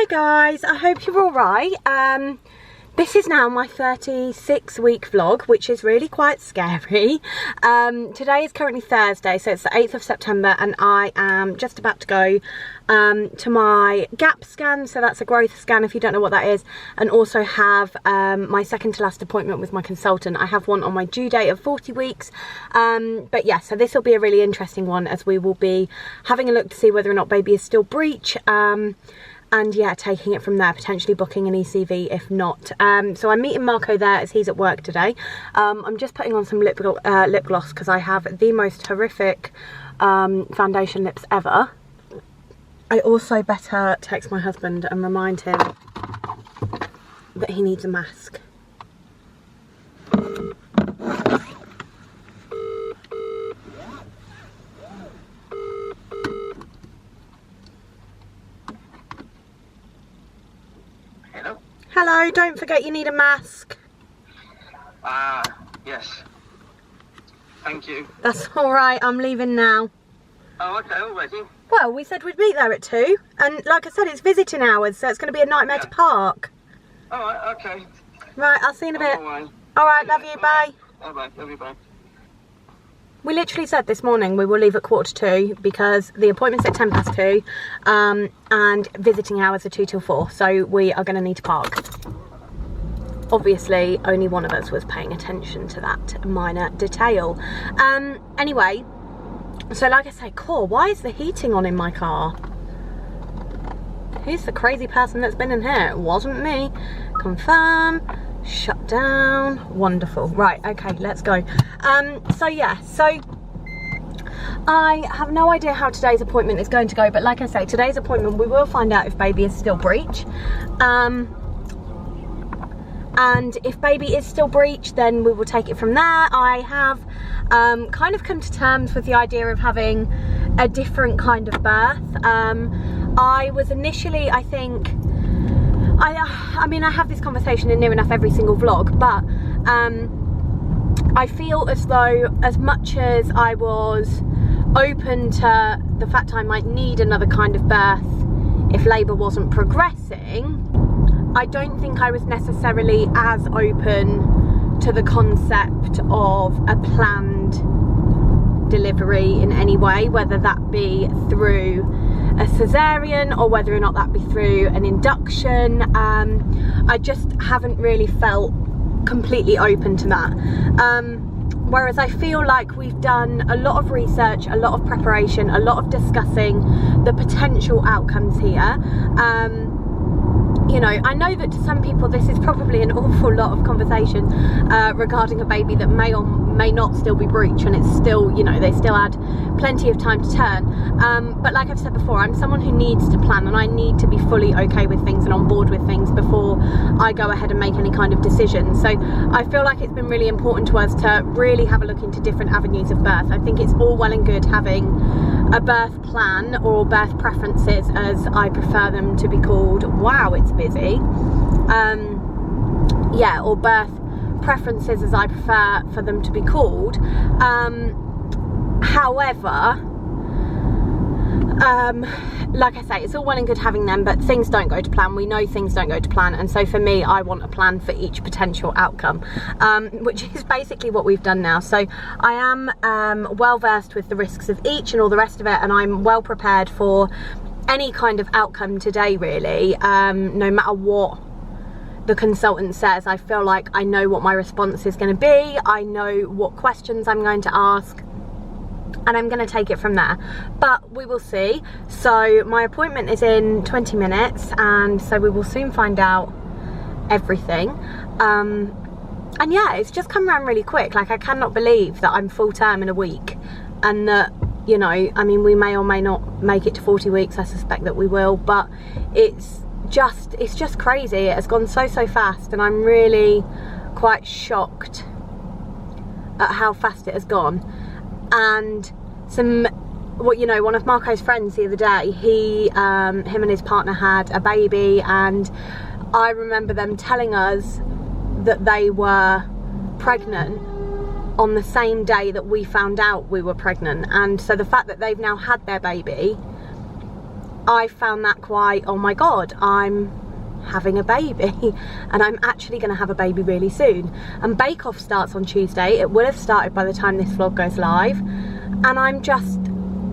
guys, I hope you're all right. This is now my 36-week vlog, which is really quite scary. Today is currently Thursday, so it's the 8th of September, and I am just about to go to my gap scan, so that's a growth scan if you don't know what that is, and also have my second to last appointment with my consultant. I have one on my due date of 40 weeks, but yeah, so this will be a really interesting one as we will be having a look to see whether or not baby is still breech, and yeah, taking it from there, potentially booking an ECV if not. So I'm meeting Marco there as he's at work today. I'm just putting on some lip gloss because I have the most horrific foundation lips ever. I also better text my husband and remind him that he needs a mask. Hello, don't forget you need a mask. Yes. Thank you. That's alright, I'm leaving now. Oh, okay, already? Well, we said we'd meet there at 2, and like I said, it's visiting hours, so it's going to be a nightmare to park. Alright, okay. Right, I'll see you in a bit. Alright, love you, bye. Alright, love you, bye. We literally said this morning we will leave at 1:45 because the appointment's at 2:10, and visiting hours are 2 till 4, so we are going to need to park. Obviously, only one of us was paying attention to that minor detail. Anyway, so like I say, Core, why is the heating on in my car? Who's the crazy person that's been in here? It wasn't me. Confirm. Shut down. Wonderful. Right, okay, let's go. So yeah, so I have no idea how today's appointment is going to go, but like I say, today's appointment we will find out if baby is still breech. And if baby is still breech, then we will take it from there. I have kind of come to terms with the idea of having a different kind of birth. I was initially, I think, I mean, I have this conversation in near enough every single vlog, but I feel as though as much as I was open to the fact I might need another kind of birth if labour wasn't progressing, I don't think I was necessarily as open to the concept of a planned delivery in any way, whether that be through a cesarean or whether or not that be through an induction. I just haven't really felt completely open to that. Whereas I feel like we've done a lot of research, a lot of preparation, a lot of discussing the potential outcomes here. You know, I know that to some people this is probably an awful lot of conversation regarding a baby that may or may not still be breech, and it's still, you know, they still had plenty of time to turn. But like I've said before, I'm someone who needs to plan, and I need to be fully okay with things and on board with things before I go ahead and make any kind of decision. So I feel like it's been really important to us to really have a look into different avenues of birth. I think it's all well and good having a birth plan, or birth preferences as I prefer them to be called. Wow, it's busy. Yeah, or birth preferences as I prefer for them to be called. However, like I say, it's all well and good having them, but things don't go to plan. We know things don't go to plan, and so for me, I want a plan for each potential outcome, which is basically what we've done now. So I am well versed with the risks of each and all the rest of it, and I'm well prepared for any kind of outcome today, really. No matter what the consultant says, I feel like I know what my response is going to be. I know what questions I'm going to ask, and I'm going to take it from there. But we will see. So my appointment is in 20 minutes, and so we will soon find out everything. And yeah, it's just come around really quick. Like, I cannot believe that I'm full term in a week, and that, you know, I mean, we may or may not make it to 40 weeks. I suspect that we will, but it's just crazy. It has gone so fast, and I'm really quite shocked at how fast it has gone. And one of Marco's friends the other day, him and his partner had a baby, and I remember them telling us that they were pregnant on the same day that we found out we were pregnant. And so the fact that they've now had their baby I found that quite, oh my God, I'm having a baby and I'm actually going to have a baby really soon. And Bake Off starts on Tuesday. It will have started by the time this vlog goes live, and I'm just,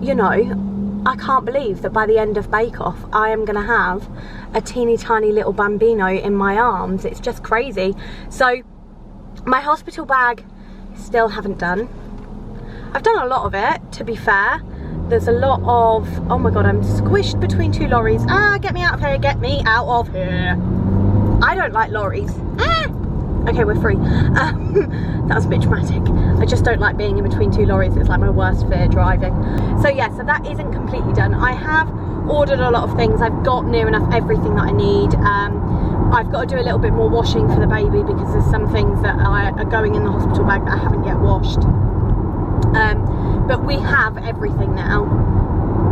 you know, I can't believe that by the end of Bake Off I am going to have a teeny tiny little bambino in my arms. It's just crazy. So my hospital bag still haven't done. I've done a lot of it, to be fair. There's a lot of, oh my God, I'm squished between two lorries. Ah, get me out of here, get me out of here. I don't like lorries. Ah! Okay, we're free. That was a bit dramatic. I just don't like being in between two lorries. It's like my worst fear driving. So yeah, so that isn't completely done. I have ordered a lot of things. I've got near enough everything that I need. I've got to do a little bit more washing for the baby because there's some things that are going in the hospital bag that I haven't yet washed. But we have everything now,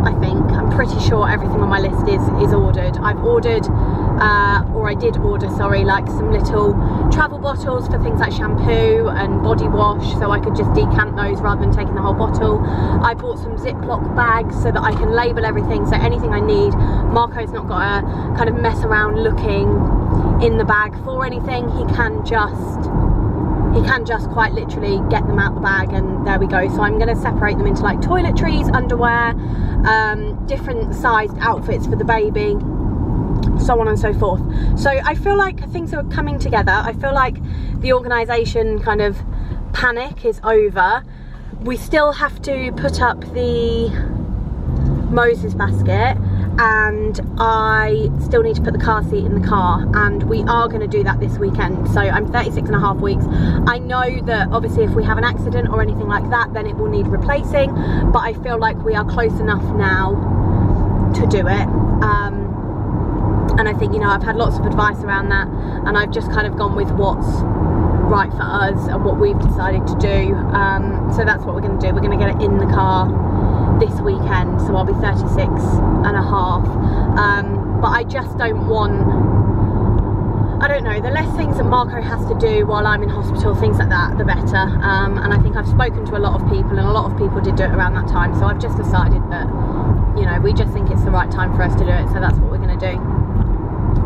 I think. I'm pretty sure everything on my list is ordered. I've ordered, or I did order, sorry, like some little travel bottles for things like shampoo and body wash, so I could just decant those rather than taking the whole bottle. I bought some Ziploc bags so that I can label everything, so anything I need, Marco's not got to kind of mess around looking in the bag for anything. He can just quite literally get them out the bag, and there we go. So I'm going to separate them into like toiletries, underwear, different sized outfits for the baby, so on and so forth. So I feel like things are coming together. I feel like the organisation kind of panic is over. We still have to put up the Moses basket, and I still need to put the car seat in the car, and we are going to do that this weekend. So I'm 36.5 weeks. I know that obviously if we have an accident or anything like that, then it will need replacing, but I feel like we are close enough now to do it. And I think, you know, I've had lots of advice around that, and I've just kind of gone with what's right for us and what we've decided to do. So that's what we're going to do. We're going to get it in the car this weekend, so I'll be 36.5. But I just don't want, I don't know, the less things that Marco has to do while I'm in hospital, things like that, the better. And I think I've spoken to a lot of people, and a lot of people did do it around that time, so I've just decided that, you know, we just think it's the right time for us to do it, so that's what we're going to do.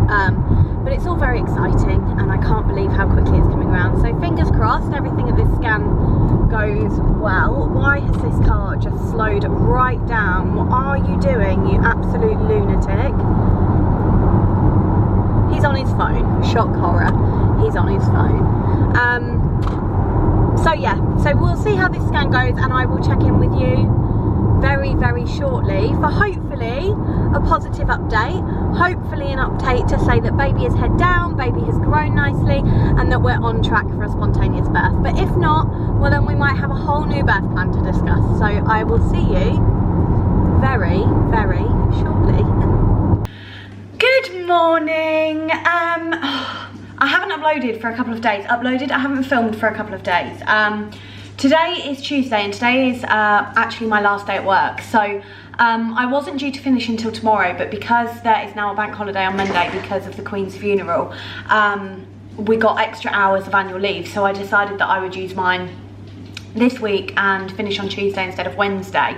But it's all very exciting, and I can't believe how quickly it's coming around. So fingers crossed, everything at this scan goes well. Why has this car just slowed right down? What are you doing, you absolute lunatic? He's on his phone. Shock horror. He's on his phone. So yeah, so we'll see how this scan goes, and I will check in with you very, very shortly for hopefully a positive update, hopefully an update to say that baby is head down, baby has grown nicely, and that we're on track for a spontaneous birth. But if not, well then we might have a whole new birth plan to discuss. So I will see you very, very shortly. Good morning. I haven't uploaded for a couple of days. I haven't filmed for a couple of days. Today is Tuesday, and today is actually my last day at work. So I wasn't due to finish until tomorrow, but because there is now a bank holiday on Monday because of the Queen's funeral, we got extra hours of annual leave. So I decided that I would use mine this week and finish on Tuesday instead of Wednesday.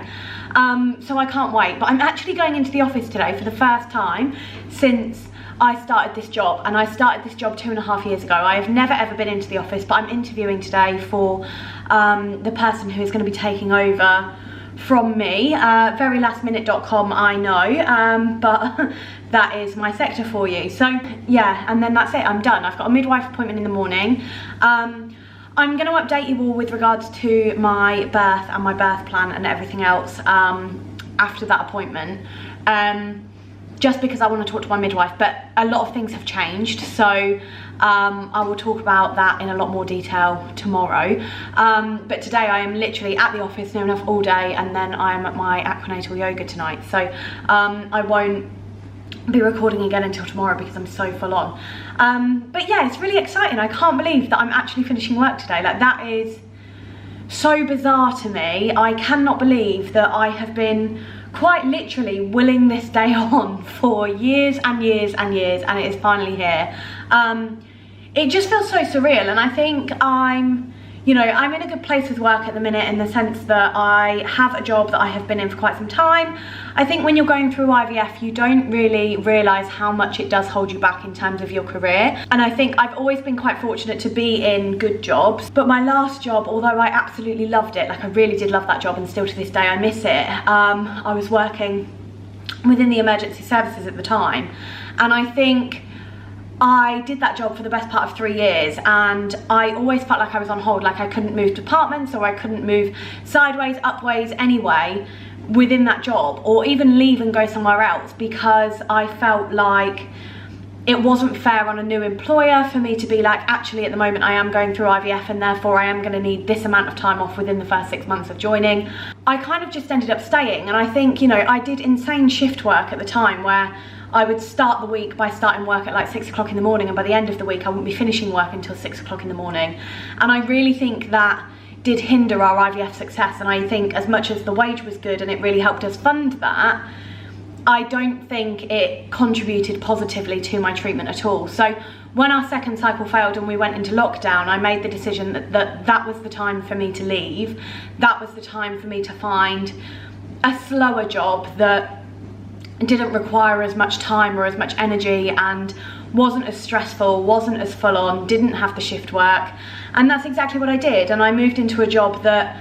So I can't wait, but I'm actually going into the office today for the first time since I started this job, and I started this job 2.5 years ago. I have never ever been into the office, but I'm interviewing today for the person who is going to be taking over from me. Very lastminute.com, I know, but that is my sector for you. So yeah, and then that's it, I'm done. I've got a midwife appointment in the morning. I'm going to update you all with regards to my birth and my birth plan and everything else after that appointment. Just because I want to talk to my midwife, but a lot of things have changed, so I will talk about that in a lot more detail tomorrow. But today I am literally at the office near enough all day, and then I am at my acronatal yoga tonight, so I won't be recording again until tomorrow because I'm so full on. But yeah, it's really exciting. I can't believe that I'm actually finishing work today. Like, that is so bizarre to me. I cannot believe that I have been quite literally willing this day on for years and years and years, and it is finally here. It just feels so surreal, and I think I'm you know, I'm in a good place with work at the minute in the sense that I have a job that I have been in for quite some time. I think when you're going through IVF, you don't really realise how much it does hold you back in terms of your career. And I think I've always been quite fortunate to be in good jobs. But my last job, although I absolutely loved it, like I really did love that job and still to this day I miss it, I was working within the emergency services at the time. And I think I did that job for the best part of 3 years, and I always felt like I was on hold, like I couldn't move departments or I couldn't move sideways, upways, anyway within that job, or even leave and go somewhere else, because I felt like it wasn't fair on a new employer for me to be like, actually at the moment I am going through IVF and therefore I am going to need this amount of time off within the first 6 months of joining. I kind of just ended up staying, and I think, you know, I did insane shift work at the time where I would start the week by starting work at like 6 o'clock in the morning, and by the end of the week I wouldn't be finishing work until 6 o'clock in the morning. And I really think that did hinder our IVF success, and I think as much as the wage was good and it really helped us fund that, I don't think it contributed positively to my treatment at all. So when our second cycle failed and we went into lockdown, I made the decision that was the time for me to leave. That was the time for me to find a slower job that didn't require as much time or as much energy and wasn't as stressful, wasn't as full on, didn't have the shift work. And that's exactly what I did. And I moved into a job that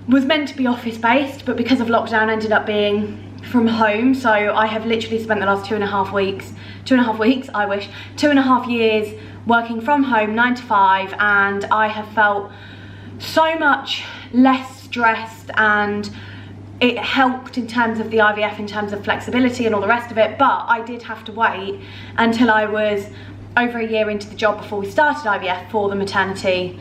was meant to be office based, but because of lockdown ended up being from home. So I have literally spent the last 2.5 years working from home 9 to 5, and I have felt so much less stressed, and it helped in terms of the IVF, in terms of flexibility and all the rest of it. But I did have to wait until I was over a year into the job before we started IVF for the maternity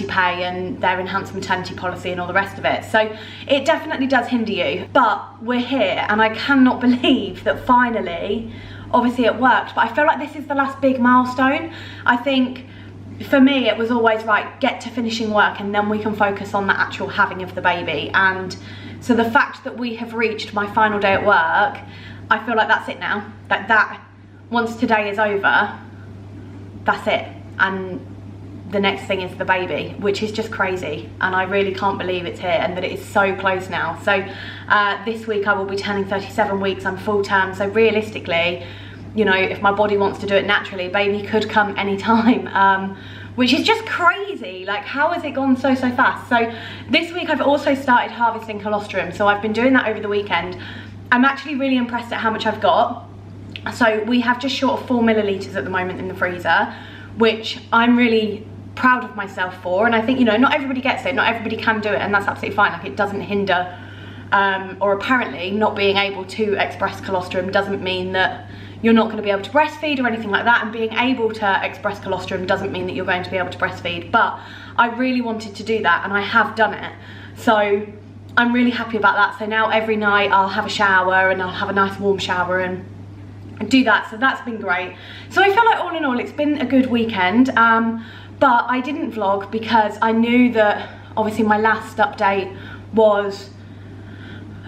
pay and their enhanced maternity policy and all the rest of it. So it definitely does hinder you, but we're here, and I cannot believe that finally, obviously it worked, but I feel like this is the last big milestone. I think for me it was always, right, get to finishing work and then we can focus on the actual having of the baby. And so the fact that we have reached my final day at work, I feel like that's it now. Like that, once today is over, that's it. And the next thing is the baby, which is just crazy, and I really can't believe it's here and that it is so close now. So this week I will be turning 37 weeks. I'm full term, so realistically, you know, if my body wants to do it naturally, baby could come anytime, which is just crazy. Like, how has it gone so fast? So this week I've also started harvesting colostrum, so I've been doing that over the weekend. I'm actually really impressed at how much I've got. So we have just short of 4 millilitres at the moment in the freezer, which I'm really proud of myself for. And I think, you know, not everybody gets it, not everybody can do it, and that's absolutely fine. Like, it doesn't hinder, or apparently not being able to express colostrum doesn't mean that you're not going to be able to breastfeed or anything like that, and being able to express colostrum doesn't mean that you're going to be able to breastfeed. But I really wanted to do that, and I have done it, so I'm really happy about that. So now every night I'll have a shower, and I'll have a nice warm shower and do that, so that's been great. So I feel like all in all it's been a good weekend, but I didn't vlog because I knew that obviously my last update was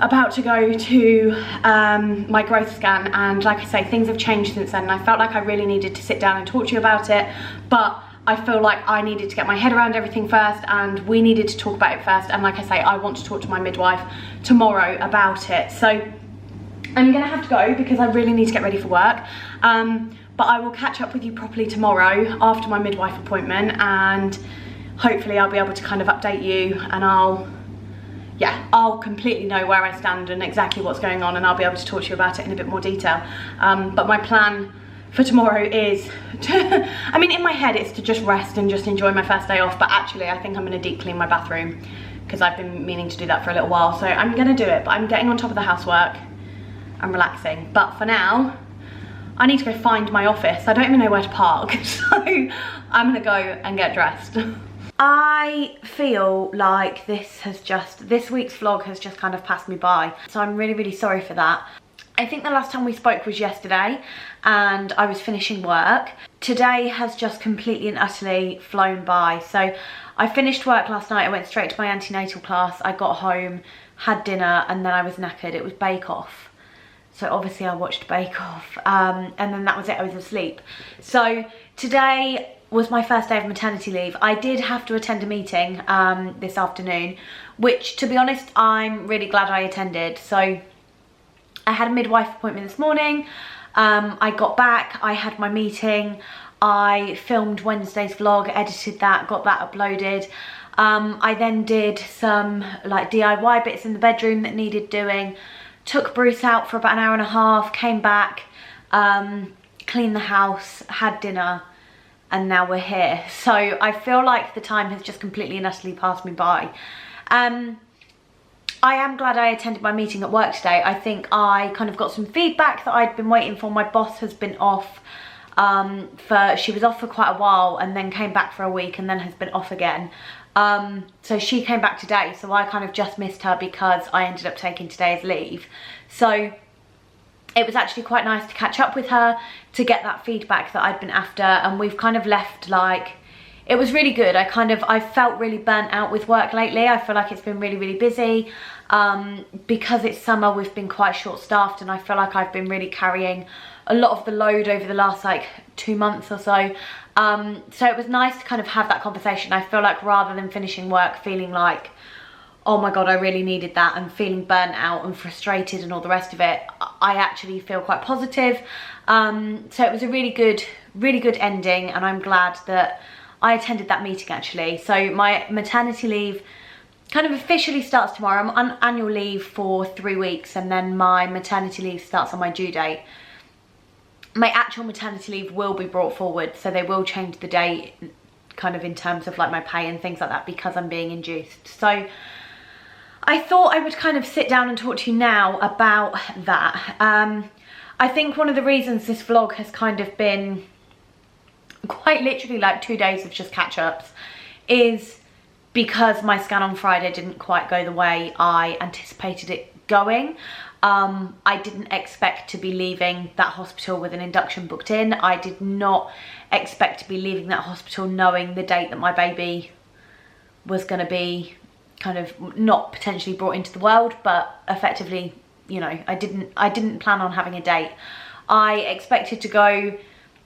about to go to my growth scan, and like I say, things have changed since then, and I felt like I really needed to sit down and talk to you about it. But I feel like I needed to get my head around everything first, and we needed to talk about it first. And like I say, I want to talk to my midwife tomorrow about it. So I'm gonna have to go because I really need to get ready for work. But I will catch up with you properly tomorrow after my midwife appointment, and hopefully I'll be able to kind of update you, and I'll completely know where I stand and exactly what's going on, and I'll be able to talk to you about it in a bit more detail. But my plan for tomorrow is to, I mean, in my head it's to just rest and just enjoy my first day off, but actually I think I'm going to deep clean my bathroom because I've been meaning to do that for a little while. So I'm going to do it, but I'm getting on top of the housework. I'm relaxing. But for now, I need to go find my office. I don't even know where to park, so I'm gonna go and get dressed. I feel like this week's vlog has just kind of passed me by, so I'm really sorry for that. I think the last time we spoke was yesterday, and I was finishing work. Today has just completely and utterly flown by. So I finished work last night, I went straight to my antenatal class, I got home, had dinner, and then I was knackered. It was Bake Off. So obviously I watched Bake Off, and then that was it, I was asleep. So today was my first day of maternity leave. I did have to attend a meeting this afternoon, which, to be honest, I'm really glad I attended. So I had a midwife appointment this morning. I got back, I had my meeting, I filmed Wednesday's vlog, edited that, got that uploaded. I then did some like DIY bits in the bedroom that needed doing, took Bruce out for about an hour and a half, came back, cleaned the house, had dinner, and now we're here. So I feel like the time has just completely and utterly passed me by. I am glad I attended my meeting at work today. I think I kind of got some feedback that I'd been waiting for. My boss has been off she was off for quite a while and then came back for a week and then has been off again. So she came back today, so I kind of just missed her because I ended up taking today's leave. So it was actually quite nice to catch up with her, to get that feedback that I'd been after, and we've kind of left like, it was really good. I felt really burnt out with work lately. I feel like it's been really, really busy. Because it's summer, we've been quite short-staffed, and I feel like I've been really carrying a lot of the load over the last like 2 months or so. So it was nice to kind of have that conversation. I feel like rather than finishing work feeling like, oh my God, I really needed that, and feeling burnt out and frustrated and all the rest of it, I actually feel quite positive. So it was a really good ending, and I'm glad that I attended that meeting actually. So my maternity leave kind of officially starts tomorrow. I'm on annual leave for 3 weeks, and then my maternity leave starts on my due date. My actual maternity leave will be brought forward, so they will change the date kind of in terms of like my pay and things like that, because I'm being induced. So I thought I would kind of sit down and talk to you now about that. I think one of the reasons this vlog has kind of been quite literally like 2 days of just catch-ups is because my scan on Friday didn't quite go the way I anticipated it going. I didn't expect to be leaving that hospital with an induction booked in. I did not expect to be leaving that hospital knowing the date that my baby was going to be kind of not potentially brought into the world, but effectively, you know, I didn't plan on having a date. I expected to go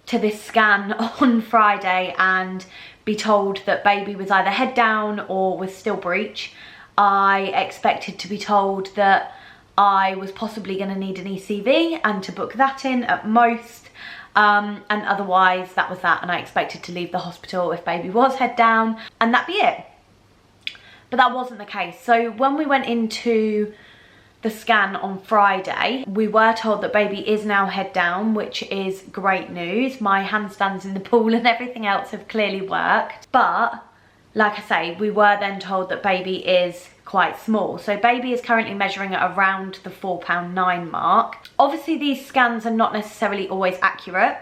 to this scan on Friday and be told that baby was either head down or was still breech. I expected to be told that I was possibly going to need an ECV and to book that in at most, and otherwise that was that, and I expected to leave the hospital if baby was head down and that'd be it. But that wasn't the case. So when we went into the scan on Friday, we were told that baby is now head down, which is great news. My handstands in the pool and everything else have clearly worked. But like I say, we were then told that baby is quite small. So baby is currently measuring at around the 4'9" mark. Obviously these scans are not necessarily always accurate.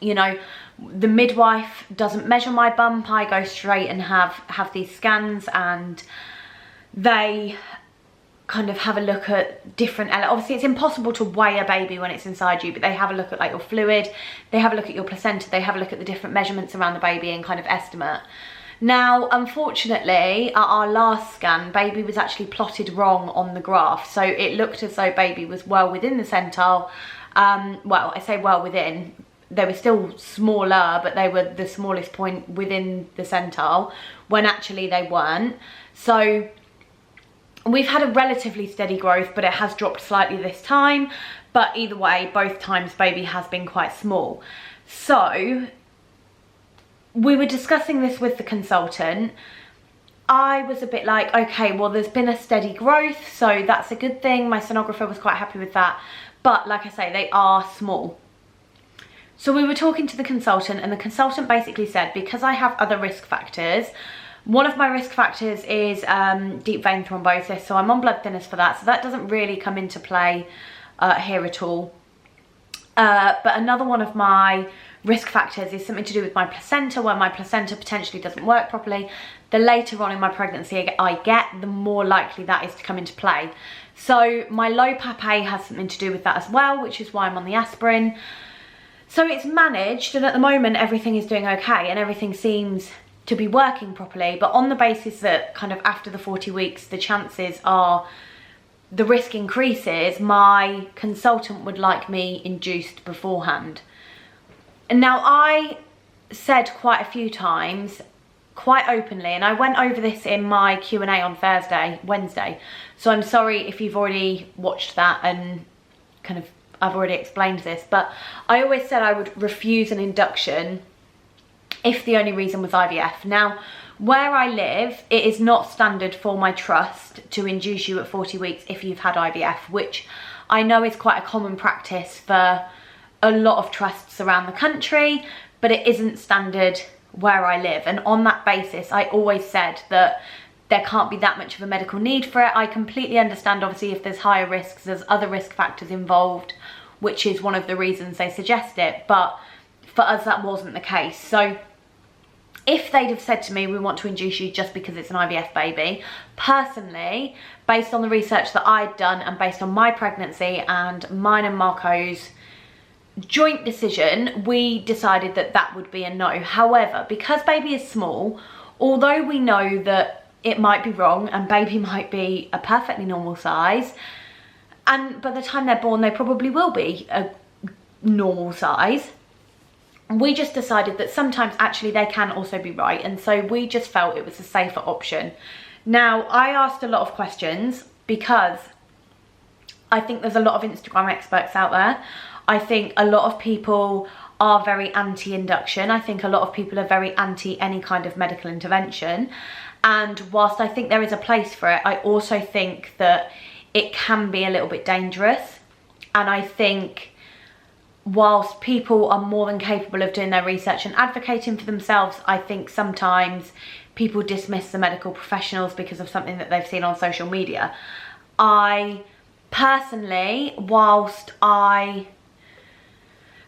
You know, the midwife doesn't measure my bump. I go straight and have these scans, and they kind of have a look at different, obviously it's impossible to weigh a baby when it's inside you, but they have a look at like your fluid, they have a look at your placenta, they have a look at the different measurements around the baby and kind of estimate. Now, unfortunately, at our last scan, baby was actually plotted wrong on the graph. So it looked as though baby was well within the centile. Well, I say well within. They were still smaller, but they were the smallest point within the centile, when actually they weren't. So we've had a relatively steady growth, but it has dropped slightly this time. But either way, both times baby has been quite small. So we were discussing this with the consultant. I was a bit like, okay, well, there's been a steady growth, so that's a good thing. My sonographer was quite happy with that. But like I say, they are small. So we were talking to the consultant, and the consultant basically said, because I have other risk factors, one of my risk factors is deep vein thrombosis, so I'm on blood thinners for that. So that doesn't really come into play here at all. But another one of my risk factors is something to do with my placenta, where my placenta potentially doesn't work properly. The later on in my pregnancy I get, the more likely that is to come into play. So my low PAP-A has something to do with that as well, which is why I'm on the aspirin. So it's managed, and at the moment everything is doing okay and everything seems to be working properly, but on the basis that kind of after the 40 weeks the chances are, the risk increases, my consultant would like me induced beforehand. And now I said quite a few times, quite openly, and I went over this in my Q&A on Wednesday, so I'm sorry if you've already watched that and kind of I've already explained this, but I always said I would refuse an induction if the only reason was IVF. Now, where I live, it is not standard for my trust to induce you at 40 weeks if you've had IVF, which I know is quite a common practice for a lot of trusts around the country, but it isn't standard where I live. And on that basis, I always said that there can't be that much of a medical need for it. I completely understand, obviously, if there's higher risks, there's other risk factors involved, which is one of the reasons they suggest it. But for us, that wasn't the case. So if they'd have said to me, we want to induce you just because it's an IVF baby, personally, based on the research that I'd done and based on my pregnancy and mine and Marco's joint decision, we decided that that would be a no. However, because baby is small, although we know that it might be wrong and baby might be a perfectly normal size, and by the time they're born they probably will be a normal size, we just decided that sometimes actually they can also be right, and so we just felt it was a safer option. Now, I asked a lot of questions because I think there's a lot of Instagram experts out there. I think a lot of people are very anti-induction. I think a lot of people are very anti any kind of medical intervention. And whilst I think there is a place for it, I also think that it can be a little bit dangerous. And I think whilst people are more than capable of doing their research and advocating for themselves, I think sometimes people dismiss the medical professionals because of something that they've seen on social media. I personally, whilst I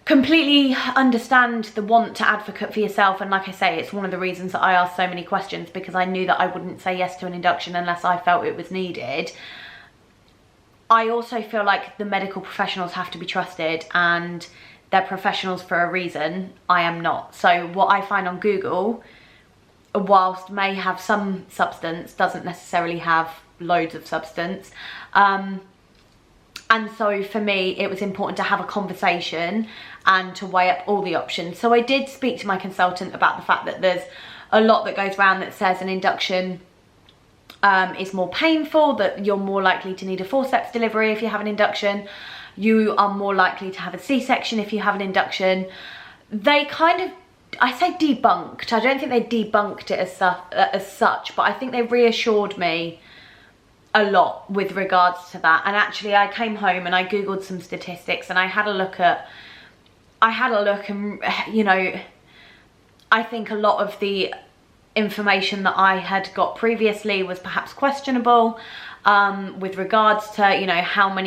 completely understand the want to advocate for yourself, and like I say, it's one of the reasons that I asked so many questions, because I knew that I wouldn't say yes to an induction unless I felt it was needed. I also feel like the medical professionals have to be trusted, and they're professionals for a reason. I am not. So what I find on Google, whilst may have some substance, doesn't necessarily have loads of substance. And so for me, it was important to have a conversation and to weigh up all the options. So I did speak to my consultant about the fact that there's a lot that goes around that says an induction is more painful, that you're more likely to need a forceps delivery if you have an induction. You are more likely to have a C-section if you have an induction. They kind of, I say debunked. I don't think they debunked it as such, but I think they reassured me a lot with regards to that. And actually I came home and I googled some statistics and I had a look and, you know, I think a lot of the information that I had got previously was perhaps questionable with regards to, you know, how much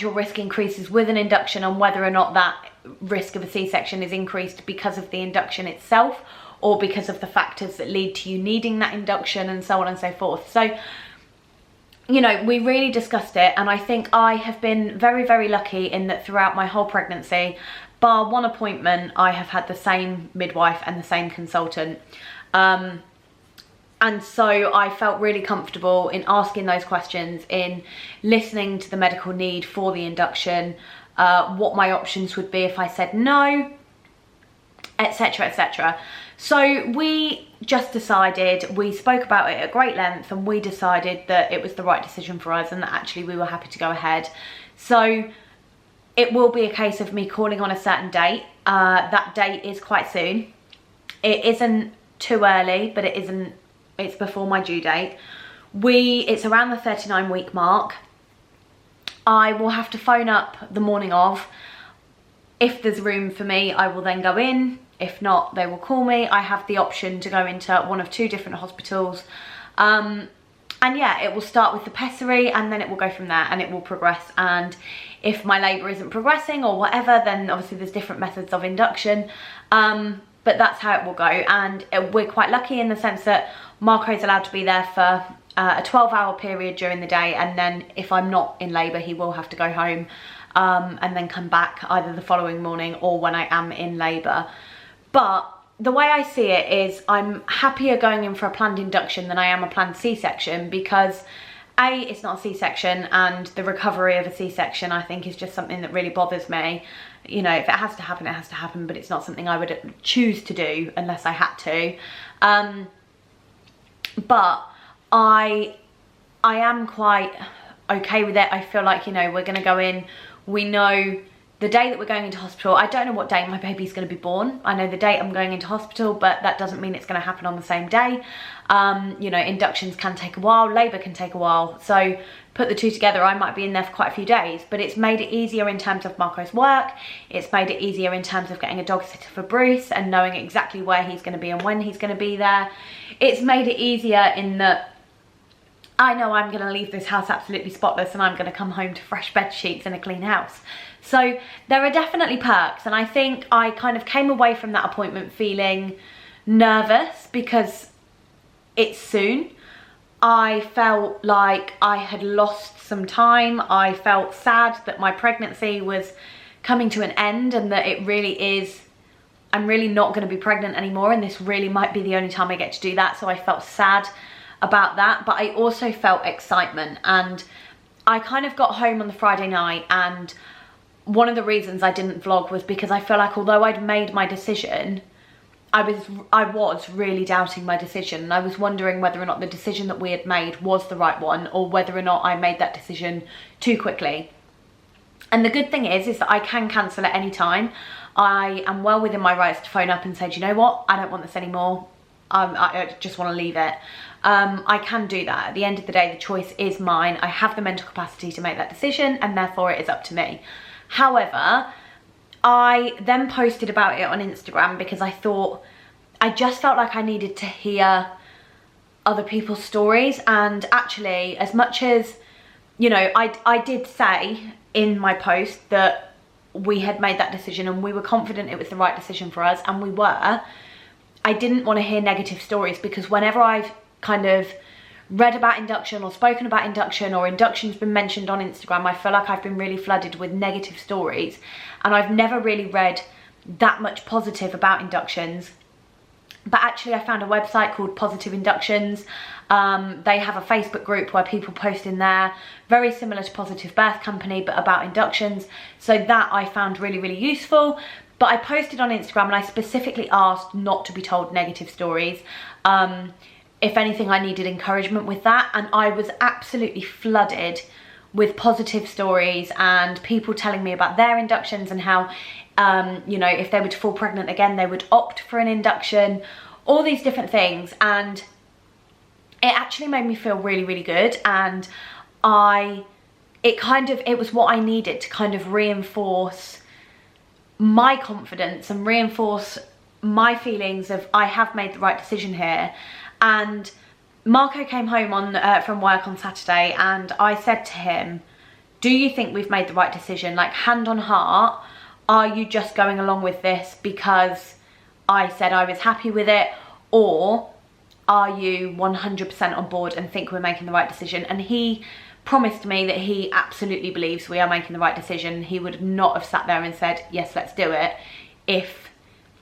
your risk increases with an induction, and whether or not that risk of a C-section is increased because of the induction itself or because of the factors that lead to you needing that induction, and so on and so forth. So, you know, we really discussed it, and I think I have been very, very lucky in that throughout my whole pregnancy, bar one appointment, I have had the same midwife and the same consultant. And so I felt really comfortable in asking those questions, in listening to the medical need for the induction, what my options would be if I said no, etc, etc. So we just decided, we spoke about it at great length, and we decided that it was the right decision for us and that actually we were happy to go ahead. So it will be a case of me calling on a certain date. That date is quite soon. It isn't too early, but it's before my due date. It's around the 39-week mark. I will have to phone up the morning of. If there's room for me, I will then go in. If not, they will call me. I have the option to go into one of 2 different hospitals. And yeah, it will start with the pessary and then it will go from there, and it will progress. And if my labour isn't progressing or whatever, then obviously there's different methods of induction. But that's how it will go. And we're quite lucky in the sense that Marco's allowed to be there for a 12-hour period during the day, and then if I'm not in labour, he will have to go home and then come back either the following morning or when I am in labour. But the way I see it is I'm happier going in for a planned induction than I am a planned C-section, because it's not a C-section, and the recovery of a C-section I think is just something that really bothers me. You know, if it has to happen, it has to happen, but it's not something I would choose to do unless I had to. But I am quite okay with it. I feel like, you know, we're going to go in, we know the day that we're going into hospital. I don't know what day my baby's going to be born. I know the date I'm going into hospital, but that doesn't mean it's going to happen on the same day. You know, inductions can take a while, labour can take a while. So put the two together, I might be in there for quite a few days, but it's made it easier in terms of Marco's work. It's made it easier in terms of getting a dog sitter for Bruce and knowing exactly where he's going to be and when he's going to be there. It's made it easier in that I know I'm going to leave this house absolutely spotless and I'm going to come home to fresh bed sheets and a clean house. So there are definitely perks, and I think I kind of came away from that appointment feeling nervous because it's soon. I felt like I had lost some time. I felt sad that my pregnancy was coming to an end and that it really is, I'm really not going to be pregnant anymore, and this really might be the only time I get to do that. So I felt sad about that, but I also felt excitement. And I kind of got home on the Friday night, and one of the reasons I didn't vlog was because I feel like although I'd made my decision, I was really doubting my decision, and I was wondering whether or not the decision that we had made was the right one, or whether or not I made that decision too quickly. And the good thing is that I can cancel at any time. I am well within my rights to phone up and say, do you know what, I don't want this anymore, I just want to leave it. I can do that. At the end of the day, the choice is mine. I have the mental capacity to make that decision, and therefore it is up to me. However, I then posted about it on Instagram because I thought, I just felt like I needed to hear other people's stories. And actually, as much as, you know, I did say in my post that we had made that decision and we were confident it was the right decision for us, and we were, I didn't want to hear negative stories, because whenever I've kind of read about induction or spoken about induction, or induction's been mentioned on Instagram, I feel like I've been really flooded with negative stories, and I've never really read that much positive about inductions. But actually I found a website called Positive Inductions. They have a Facebook group where people post in there, very similar to Positive Birth Company, but about inductions. So that I found really, really useful. But I posted on Instagram and I specifically asked not to be told negative stories. If anything, I needed encouragement with that, and I was absolutely flooded with positive stories and people telling me about their inductions and how, you know, if they were to fall pregnant again, they would opt for an induction, all these different things. And it actually made me feel really, really good. And it was what I needed to kind of reinforce my confidence and reinforce my feelings of, I have made the right decision here. And Marco came home from work on Saturday, and I said to him, do you think we've made the right decision? Like, hand on heart, are you just going along with this because I said I was happy with it, or are you 100% on board and think we're making the right decision? And he promised me that he absolutely believes we are making the right decision. He would not have sat there and said, yes, let's do it, if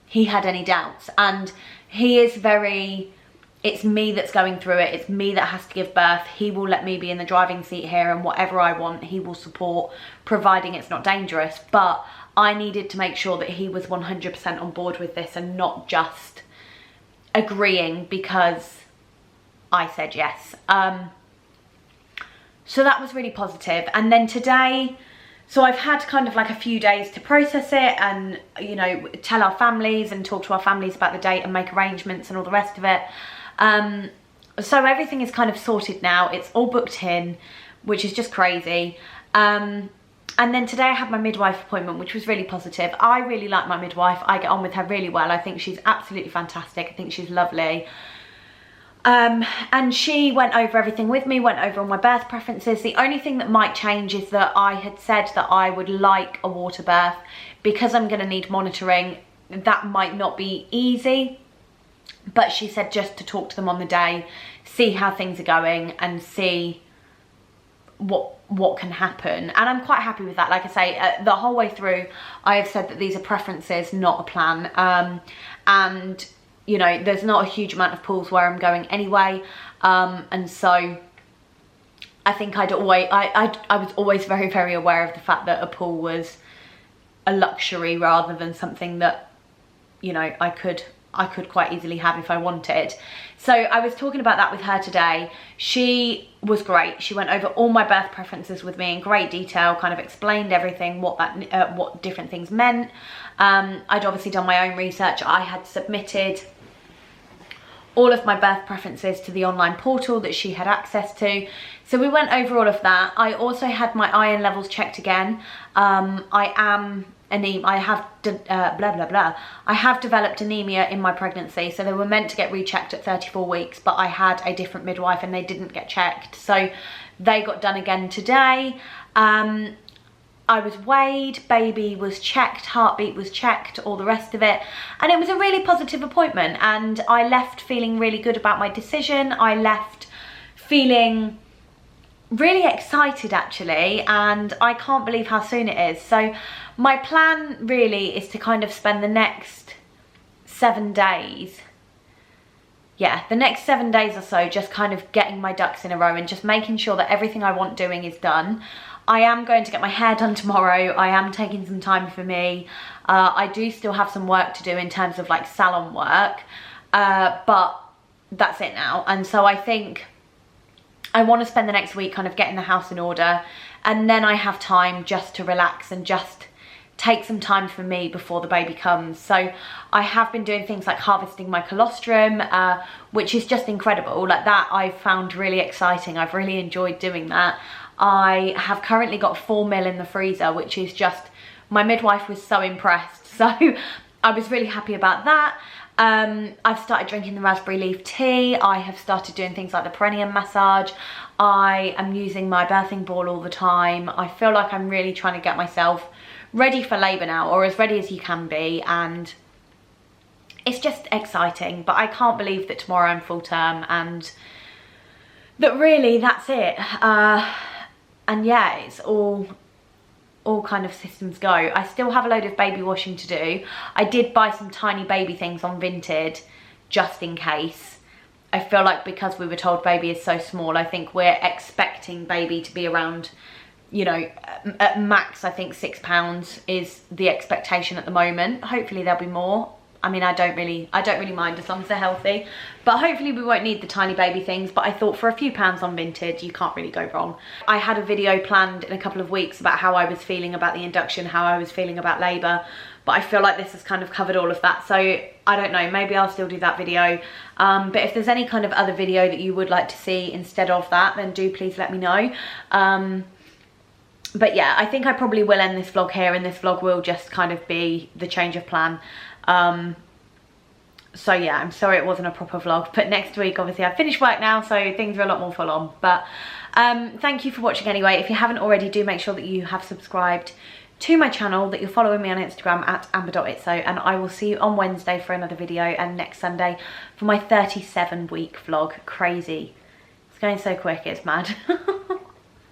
he had any doubts. And he is very, it's me that's going through it, it's me that has to give birth. He will let me be in the driving seat here, and whatever I want, he will support, providing it's not dangerous. But I needed to make sure that he was 100% on board with this, and not just agreeing because I said yes. So that was really positive. And then today, so I've had kind of like a few days to process it and, you know, tell our families and talk to our families about the date and make arrangements and all the rest of it. So everything is kind of sorted now. It's all booked in, which is just crazy. And then today I had my midwife appointment, which was really positive. I really like my midwife. I get on with her really well. I think she's absolutely fantastic. I think she's lovely. And she went over everything with me, went over all my birth preferences. The only thing that might change is that I had said that I would like a water birth. Because I'm going to need monitoring, that might not be easy. But she said just to talk to them on the day, see how things are going, and see what can happen. And I'm quite happy with that. Like I say, the whole way through, I have said that these are preferences, not a plan. And you know, there's not a huge amount of pools where I'm going anyway. And so I think I was always very, very aware of the fact that a pool was a luxury rather than something that, you know, I could quite easily have if I wanted. So I was talking about that with her today. She was great. She went over all my birth preferences with me in great detail, kind of explained everything, what different things meant. I'd obviously done my own research. I had submitted all of my birth preferences to the online portal that she had access to. So we went over all of that. I also had my iron levels checked again. I am anemic. I have developed anemia in my pregnancy, so they were meant to get rechecked at 34 weeks, but I had a different midwife and they didn't get checked, so they got done again today. I was weighed, baby was checked, heartbeat was checked, all the rest of it, and it was a really positive appointment, and I left feeling really good about my decision. I left feeling really excited actually, and I can't believe how soon it is. So my plan really is to kind of spend the next 7 days, the next 7 days or so, just kind of getting my ducks in a row and just making sure that everything I want doing is done. I am going to get my hair done tomorrow. I am taking some time for me. I do still have some work to do in terms of like salon work, but that's it now. And so I think I want to spend the next week kind of getting the house in order, and then I have time just to relax and just take some time for me before the baby comes. So I have been doing things like harvesting my colostrum, which is just incredible. Like that I've found really exciting. I've really enjoyed doing that. I have currently got 4 ml in the freezer, which is just, my midwife was so impressed. So I was really happy about that. I've started drinking the raspberry leaf tea. I have started doing things like the perineum massage. I am using my birthing ball all the time. I feel like I'm really trying to get myself ready for labour now, or as ready as you can be, and it's just exciting. But I can't believe that tomorrow I'm full term, and that really that's it. And yeah, it's all kind of systems go. I still have a load of baby washing to do. I did buy some tiny baby things on Vinted just in case. I feel like because we were told baby is so small, I think we're expecting baby to be around, you know, at max I think £6 is the expectation at the moment. Hopefully there'll be more. I mean, I don't really mind as long as they're healthy, but hopefully we won't need the tiny baby things. But I thought for a few pounds on Vinted, you can't really go wrong. I had a video planned in a couple of weeks about how I was feeling about the induction, how I was feeling about labour, but I feel like this has kind of covered all of that. So I don't know, maybe I'll still do that video. But if there's any kind of other video that you would like to see instead of that, then do please let me know. But yeah, I think I probably will end this vlog here, and this vlog will just kind of be the change of plan. So yeah, I'm sorry it wasn't a proper vlog, but next week obviously I've finished work now, so things are a lot more full on. But thank you for watching anyway. If you haven't already, do make sure that you have subscribed to my channel, that you're following me on Instagram at amber.itso, and I will see you on Wednesday for another video, and next Sunday for my 37-week vlog. Crazy. It's going so quick, it's mad.